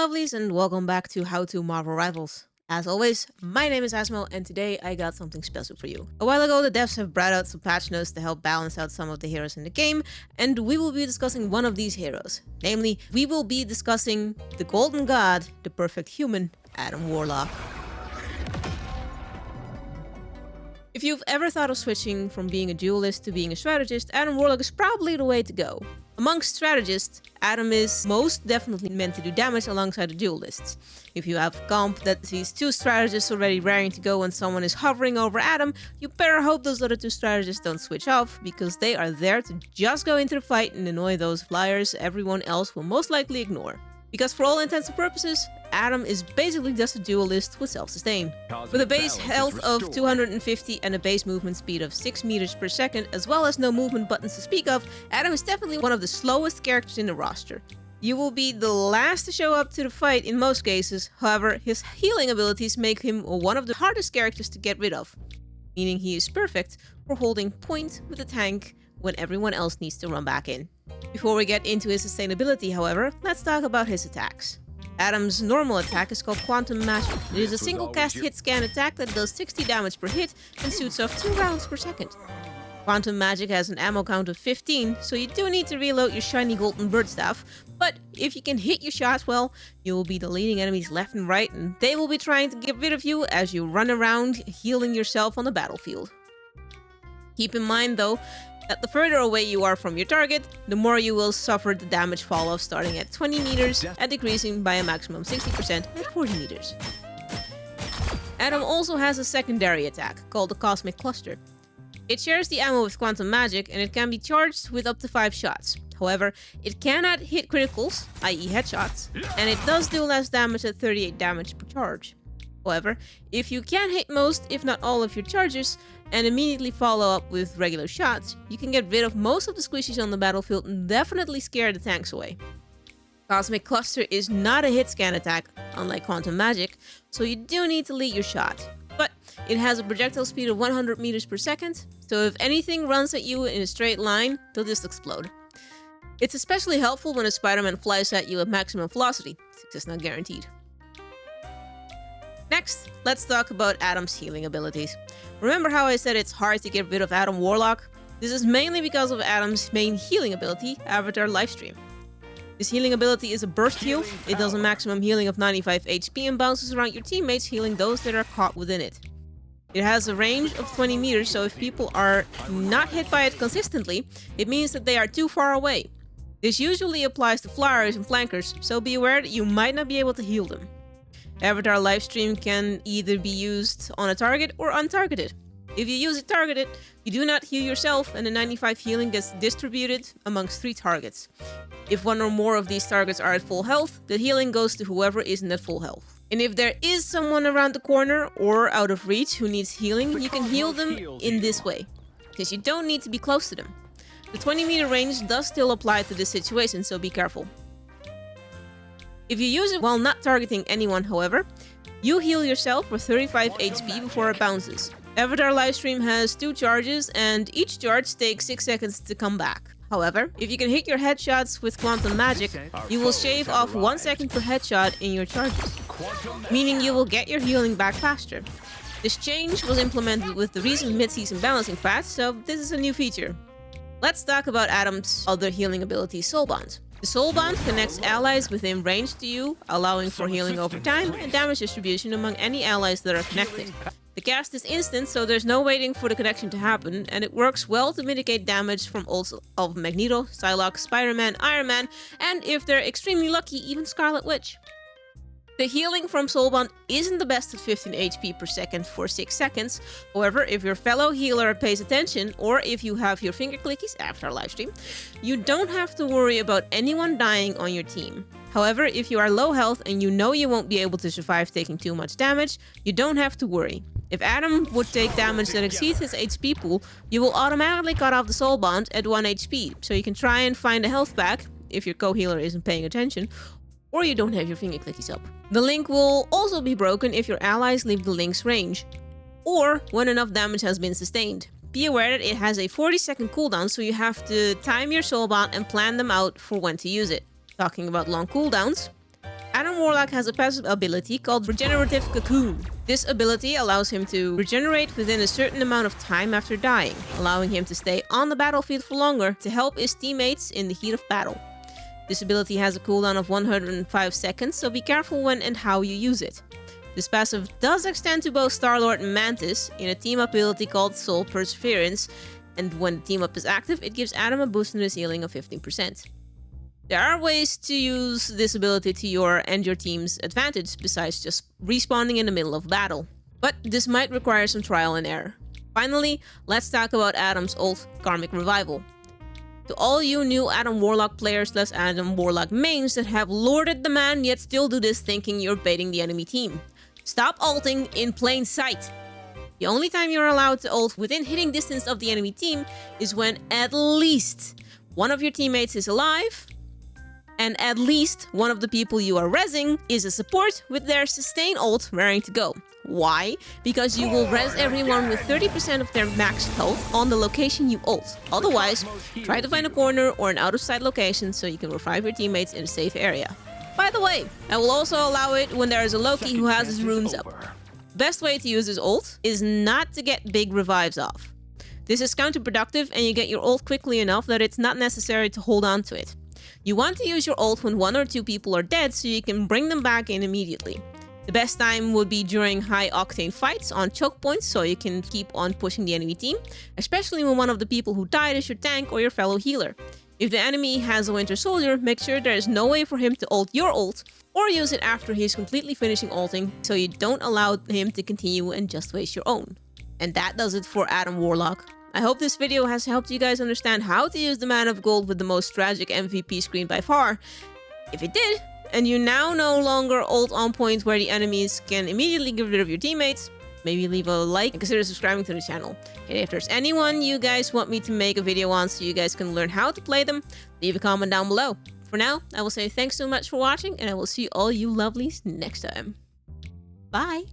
lovelies, and welcome back to How to Marvel Rivals. As always, my name is Asmo, and today I got something special for you. A while ago, the devs have brought out some patch notes to help balance out some of the heroes in the game, and we will be discussing one of these heroes. Namely, we will be discussing the Golden God, the perfect human, Adam Warlock. If you've ever thought of switching from being a duelist to being a strategist, Adam Warlock is probably the way to go. Amongst strategists, Adam is most definitely meant to do damage alongside the duelists. If you have a comp that sees two strategists already raring to go and someone is hovering over Adam, you better hope those other two strategists don't switch off, because they are there to just go into the fight and annoy those flyers everyone else will most likely ignore. Because for all intents and purposes, Adam is basically just a duelist with self-sustain. With a base health of 250 and a base movement speed of 6 meters per second, as well as no movement buttons to speak of, Adam is definitely one of the slowest characters in the roster. You will be the last to show up to the fight in most cases, however, his healing abilities make him one of the hardest characters to get rid of, meaning he is perfect for holding point with the tank when everyone else needs to run back in. Before we get into his sustainability, however, let's talk about his attacks. Adam's normal attack is called Quantum Magic. It is a single cast hit scan attack that does 60 damage per hit and shoots off 2 rounds per second. Quantum Magic has an ammo count of 15, so you do need to reload your shiny golden bird staff, but if you can hit your shots well, you will be deleting enemies left and right, and they will be trying to get rid of you as you run around healing yourself on the battlefield. Keep in mind though, that the further away you are from your target, the more you will suffer the damage fall off, starting at 20 meters and decreasing by a maximum 60% at 40 meters. Adam also has a secondary attack, called the Cosmic Cluster. It shares the ammo with Quantum Magic and it can be charged with up to 5 shots. However, it cannot hit criticals, i.e. headshots, and it does do less damage at 38 damage per charge. However, if you can hit most, if not all of your charges, and immediately follow up with regular shots, you can get rid of most of the squishies on the battlefield and definitely scare the tanks away. Cosmic Cluster is not a hit scan attack, unlike Quantum Magic, so you do need to lead your shot. But it has a projectile speed of 100 meters per second, so if anything runs at you in a straight line, they'll just explode. It's especially helpful when a Spider-Man flies at you at maximum velocity, success not guaranteed. Next, let's talk about Adam's healing abilities. Remember how I said it's hard to get rid of Adam Warlock? This is mainly because of Adam's main healing ability, Avatar Livestream. This healing ability is a burst heal. It does a maximum healing of 95 HP and bounces around your teammates, healing those that are caught within it. It has a range of 20 meters, so if people are not hit by it consistently, it means that they are too far away. This usually applies to flyers and flankers, so be aware that you might not be able to heal them. Avatar Livestream can either be used on a target or untargeted. If you use it targeted, you do not heal yourself and the 95 healing gets distributed amongst 3 targets. If one or more of these targets are at full health, the healing goes to whoever isn't at full health. And if there is someone around the corner or out of reach who needs healing, you can heal them in this way, because you don't need to be close to them. The 20-meter range does still apply to this situation, so be careful. If you use it while not targeting anyone, however, you heal yourself for 35 HP before it bounces. Avatar Livestream has 2 charges, and each charge takes 6 seconds to come back. However, if you can hit your headshots with Quantum Magic, you will shave off 1 second per headshot in your charges, meaning you will get your healing back faster. This change was implemented with the recent mid-season balancing patch, so this is a new feature. Let's talk about Adam's other healing ability, Soulbound. The Soul Bond connects allies within range to you, allowing for healing over time and damage distribution among any allies that are connected. The cast is instant, so there's no waiting for the connection to happen, and it works well to mitigate damage from ults of Magneto, Psylocke, Spider-Man, Iron Man, and if they're extremely lucky, even Scarlet Witch. The healing from Soulbound isn't the best at 15 HP per second for 6 seconds. However, if your fellow healer pays attention, or if you have your finger clickies after livestream, you don't have to worry about anyone dying on your team. However, if you are low health and you know you won't be able to survive taking too much damage, you don't have to worry. If Adam would take damage that exceeds his HP pool, you will automatically cut off the soul bond at 1 HP, so you can try and find a health back, if your co-healer isn't paying attention, or you don't have your finger clickies up. The link will also be broken if your allies leave the link's range, or when enough damage has been sustained. Be aware that it has a 40-second cooldown, so you have to time your soulbound and plan them out for when to use it. Talking about long cooldowns, Adam Adam Warlock has a passive ability called Regenerative Cocoon. This ability allows him to regenerate within a certain amount of time after dying, allowing him to stay on the battlefield for longer to help his teammates in the heat of battle. This ability has a cooldown of 105 seconds, so be careful when and how you use it. This passive does extend to both Star-Lord and Mantis in a team-up ability called Soul Perseverance, and when the team-up is active, it gives Adam a boost in his healing of 15%. There are ways to use this ability to your and your team's advantage besides just respawning in the middle of battle, but this might require some trial and error. Finally, let's talk about Adam's ult, Karmic Revival. To all you new Adam Warlock players / Adam Warlock mains that have lorded the man yet still do this thinking you're baiting the enemy team. Stop ulting in plain sight. The only time you're allowed to ult within hitting distance of the enemy team is when at least one of your teammates is alive and at least one of the people you are rezzing is a support with their sustain ult raring to go. Why? Because you will res everyone with 30% of their max health on the location you ult. Otherwise, try to find a corner or an out-of-sight location so you can revive your teammates in a safe area. By the way, I will also allow it when there is a Loki who has his runes up. Best way to use his ult is not to get big revives off. This is counterproductive and you get your ult quickly enough that it's not necessary to hold on to it. You want to use your ult when 1 or 2 people are dead so you can bring them back in immediately. The best time would be during high-octane fights on choke points so you can keep on pushing the enemy team, especially when one of the people who died is your tank or your fellow healer. If the enemy has a Winter Soldier, make sure there is no way for him to ult your ult, or use it after he's completely finishing ulting so you don't allow him to continue and just waste your own. And that does it for Adam Warlock. I hope this video has helped you guys understand how to use the Man of Gold with the most tragic MVP screen by far. If it did, and you now no longer ult on points where the enemies can immediately get rid of your teammates, maybe leave a like and consider subscribing to the channel. And if there's anyone you guys want me to make a video on so you guys can learn how to play them, leave a comment down below. For now, I will say thanks so much for watching and I will see all you lovelies next time. Bye!